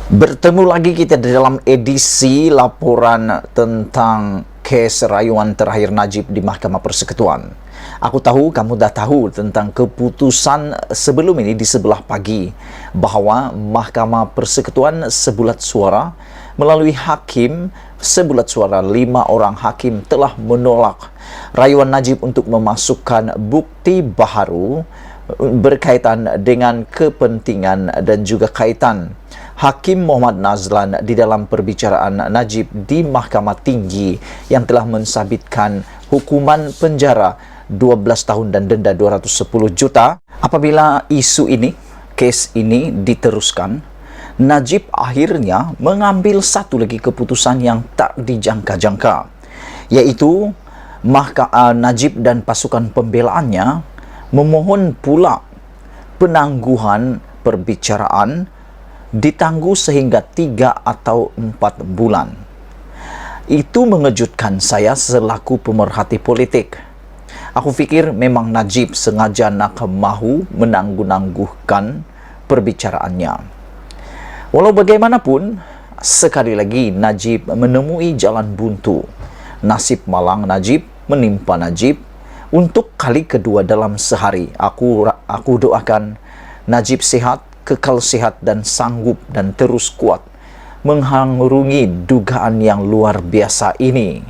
Bertemu lagi kita di dalam edisi laporan tentang kes rayuan terakhir Najib di Mahkamah Persekutuan. Aku tahu kamu dah tahu tentang keputusan sebelum ini di sebelah pagi bahawa Mahkamah Persekutuan sebulat suara melalui hakim sebulat suara 5 orang hakim telah menolak rayuan Najib untuk memasukkan bukti baharu berkaitan dengan kepentingan dan juga kaitan Hakim Muhammad Nazlan di dalam perbicaraan Najib di Mahkamah Tinggi yang telah mensabitkan hukuman penjara 12 tahun dan denda 210 juta. Apabila isu ini, kes ini diteruskan, Najib akhirnya mengambil satu lagi keputusan yang tak dijangka-jangka, iaitu Najib dan pasukan pembelaannya memohon pula penangguhan perbicaraan ditangguh sehingga 3 atau 4 bulan. Itu mengejutkan saya selaku pemerhati politik. Aku fikir memang Najib sengaja nak mahu menangguh-nangguhkan perbicaraannya. Walau bagaimanapun, sekali lagi Najib menemui jalan buntu. Nasib malang Najib menimpa Najib untuk kali kedua dalam sehari. Aku doakan Najib sehat, kekal sehat dan sanggup dan terus kuat menghangurungi dugaan yang luar biasa ini.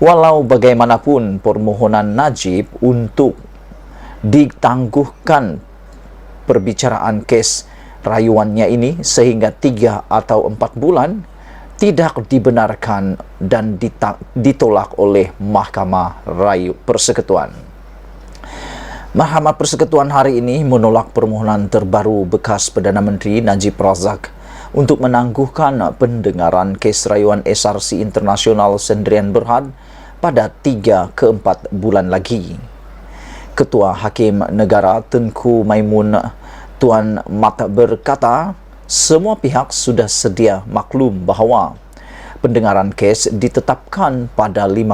Walau bagaimanapun permohonan Najib untuk ditangguhkan perbicaraan kes rayuannya ini sehingga 3 atau 4 bulan tidak dibenarkan dan ditolak oleh Mahkamah Persekutuan. Mahkamah Persekutuan hari ini menolak permohonan terbaru bekas Perdana Menteri Najib Razak untuk menangguhkan pendengaran kes rayuan SRC Internasional Sendirian Berhad pada 3 ke 4 bulan lagi. Ketua Hakim Negara Tengku Maimun Tuan Mat berkata, semua pihak sudah sedia maklum bahawa pendengaran kes ditetapkan pada 15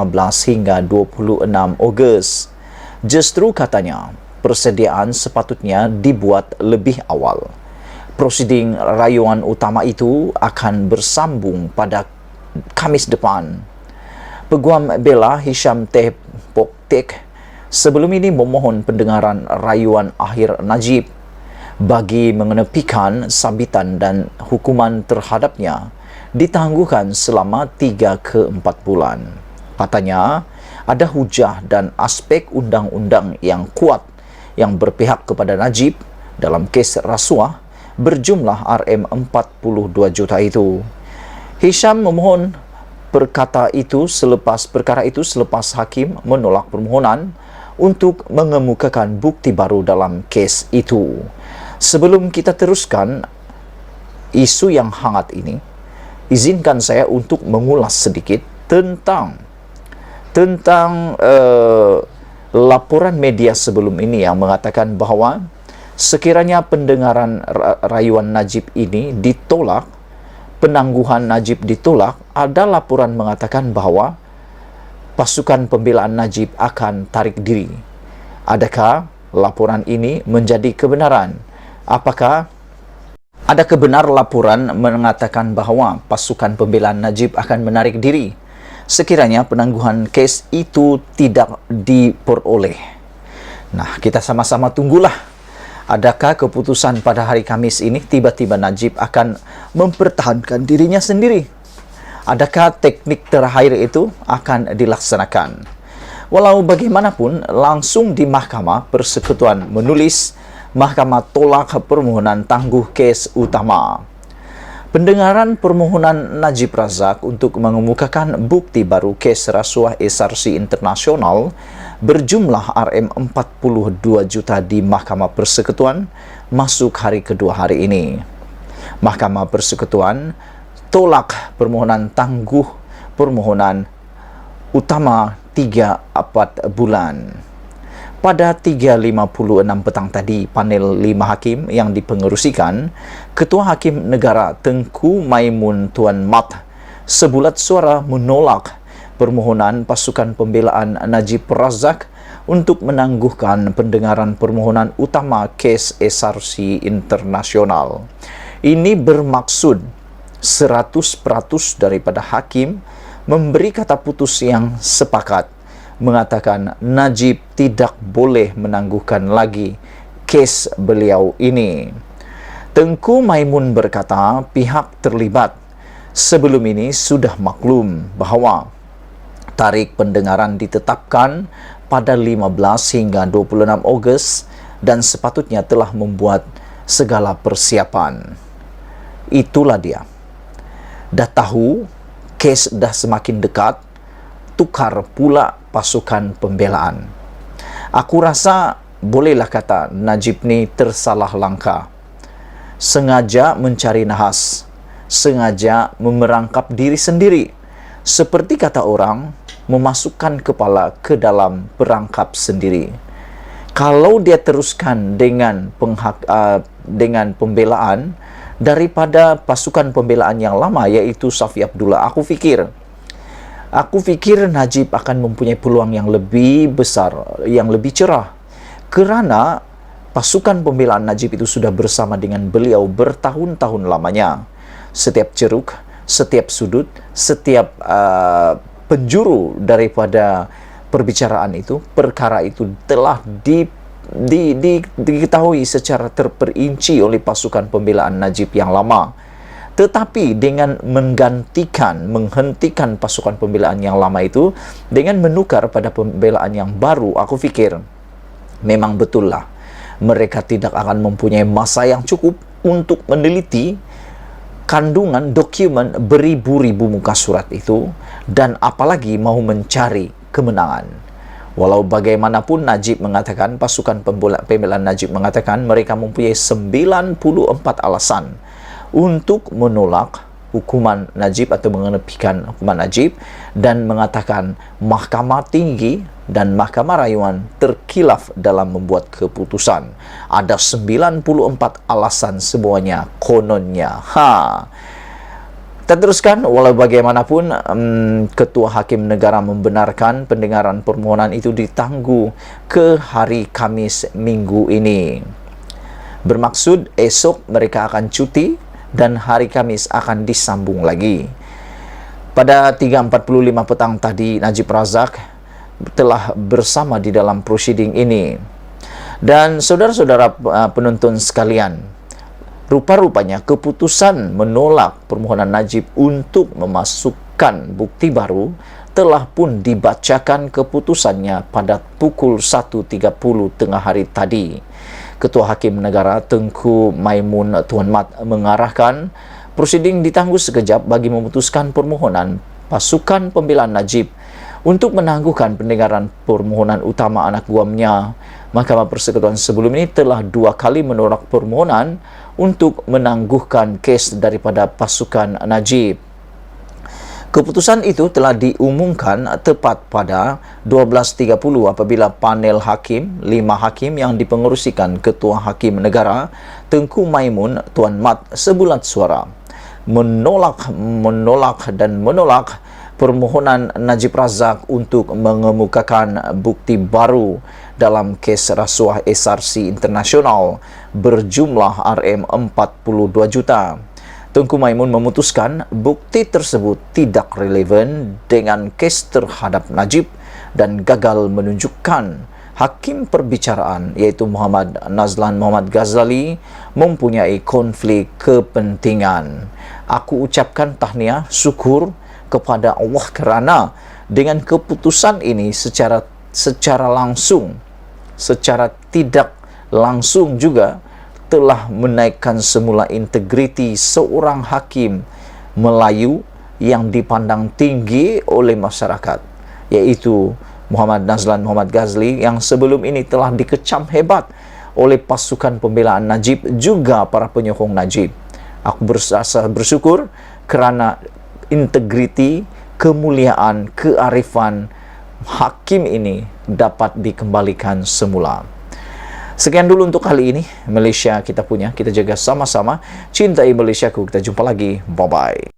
hingga 26 Ogos. Justru katanya, persediaan sepatutnya dibuat lebih awal. Prosiding rayuan utama itu akan bersambung pada Khamis depan. Peguam Bela Hisham Teh Poktek sebelum ini memohon pendengaran rayuan akhir Najib bagi mengenepikan sabitan dan hukuman terhadapnya ditangguhkan selama 3 ke 4 bulan. Katanya, ada hujah dan aspek undang-undang yang kuat yang berpihak kepada Najib dalam kes rasuah berjumlah RM42 juta itu. Hisham memohon perkara itu selepas hakim menolak permohonan untuk mengemukakan bukti baru dalam kes itu. Sebelum kita teruskan isu yang hangat ini, izinkan saya untuk mengulas sedikit tentang laporan media sebelum ini yang mengatakan bahawa sekiranya pendengaran rayuan Najib ini ditolak, penangguhan Najib ditolak, ada laporan mengatakan bahawa pasukan pembelaan Najib akan tarik diri. Adakah laporan ini menjadi kebenaran? Apakah ada kebenar laporan mengatakan bahawa pasukan pembelaan Najib akan menarik diri sekiranya penangguhan kes itu tidak diperoleh? Nah, kita sama-sama tunggulah. Adakah keputusan pada hari Khamis ini tiba-tiba Najib akan mempertahankan dirinya sendiri? Adakah teknik terakhir itu akan dilaksanakan? Walau bagaimanapun, langsung di Mahkamah Persekutuan menulis Mahkamah tolak permohonan tangguh kes utama. Pendengaran permohonan Najib Razak untuk mengemukakan bukti baru kes rasuah SRC Internasional berjumlah RM42 juta di Mahkamah Persekutuan masuk hari kedua hari ini. Mahkamah Persekutuan tolak permohonan tangguh permohonan utama 3-4 bulan. Pada 3.56 petang tadi, panel 5 hakim yang dipengerusikan Ketua Hakim Negara Tengku Maimun Tuan Mat sebulat suara menolak permohonan pasukan pembelaan Najib Razak untuk menangguhkan pendengaran permohonan utama kes SRC Internasional. Ini bermaksud 100% daripada hakim memberi kata putus yang sepakat, mengatakan Najib tidak boleh menangguhkan lagi kes beliau ini. Tengku Maimun berkata pihak terlibat sebelum ini sudah maklum bahawa tarikh pendengaran ditetapkan pada 15 hingga 26 Ogos dan sepatutnya telah membuat segala persiapan. Itulah dia. Dah tahu kes dah semakin dekat, tukar pula pasukan pembelaan. Aku rasa bolehlah kata Najib ni tersalah langkah. Sengaja mencari nahas, sengaja memerangkap diri sendiri. Seperti kata orang, memasukkan kepala ke dalam perangkap sendiri. Kalau dia teruskan dengan pembelaan daripada pasukan pembelaan yang lama, iaitu Safi Abdullah, aku fikir Najib akan mempunyai peluang yang lebih besar, yang lebih cerah, kerana pasukan pembelaan Najib itu sudah bersama dengan beliau bertahun-tahun lamanya. Setiap ceruk, setiap sudut, setiap penjuru daripada perbicaraan itu, perkara itu telah diketahui secara terperinci oleh pasukan pembelaan Najib yang lama. Tetapi dengan menghentikan pasukan pembelaan yang lama itu dengan menukar pada pembelaan yang baru, aku fikir memang betul lah mereka tidak akan mempunyai masa yang cukup untuk meneliti kandungan dokumen beribu-ribu muka surat itu, dan apalagi mau mencari kemenangan. Walau bagaimanapun Najib mengatakan, pasukan pembelaan Najib mengatakan mereka mempunyai 94 alasan untuk menolak hukuman Najib atau mengenepikan hukuman Najib, dan mengatakan Mahkamah Tinggi dan Mahkamah Rayuan terkilaf dalam membuat keputusan. Ada 94 alasan semuanya kononnya. Kita teruskan. Walau bagaimanapun, Ketua Hakim Negara membenarkan pendengaran permohonan itu ditangguh ke hari Khamis minggu ini. Bermaksud esok mereka akan cuti dan hari Khamis akan disambung lagi. Pada 3.45 petang tadi, Najib Razak telah bersama di dalam prosiding ini. Dan saudara-saudara penuntun sekalian, rupa-rupanya keputusan menolak permohonan Najib untuk memasukkan bukti baru telah pun dibacakan keputusannya pada pukul 1.30 tengah hari tadi. Ketua Hakim Negara Tengku Maimun Tuan Mat mengarahkan prosiding ditangguh sekejap bagi memutuskan permohonan pasukan pembelaan Najib untuk menangguhkan pendengaran permohonan utama anak guamnya. Mahkamah Persekutuan sebelum ini telah 2 kali menolak permohonan untuk menangguhkan kes daripada pasukan Najib. Keputusan itu telah diumumkan tepat pada 12.30 apabila panel hakim, 5 hakim yang dipengerusikan Ketua Hakim Negara Tengku Maimun Tuan Mat sebulat suara menolak permohonan Najib Razak untuk mengemukakan bukti baru dalam kes rasuah SRC Internasional berjumlah RM42 juta. Tengku Maimun memutuskan bukti tersebut tidak relevan dengan kes terhadap Najib dan gagal menunjukkan hakim perbicaraan, iaitu Muhammad Nazlan Muhammad Ghazali, mempunyai konflik kepentingan. Aku ucapkan tahniah syukur kepada Allah kerana dengan keputusan ini secara langsung, secara tidak langsung juga telah menaikkan semula integriti seorang hakim Melayu yang dipandang tinggi oleh masyarakat, iaitu Muhammad Nazlan Muhammad Ghazali, yang sebelum ini telah dikecam hebat oleh pasukan pembelaan Najib juga para penyokong Najib. Aku berasa bersyukur kerana integriti, kemuliaan, kearifan hakim ini dapat dikembalikan semula. Sekian dulu untuk kali ini. Malaysia kita punya, kita jaga sama-sama. Cintai Malaysiaku. Kita jumpa lagi. Bye-bye.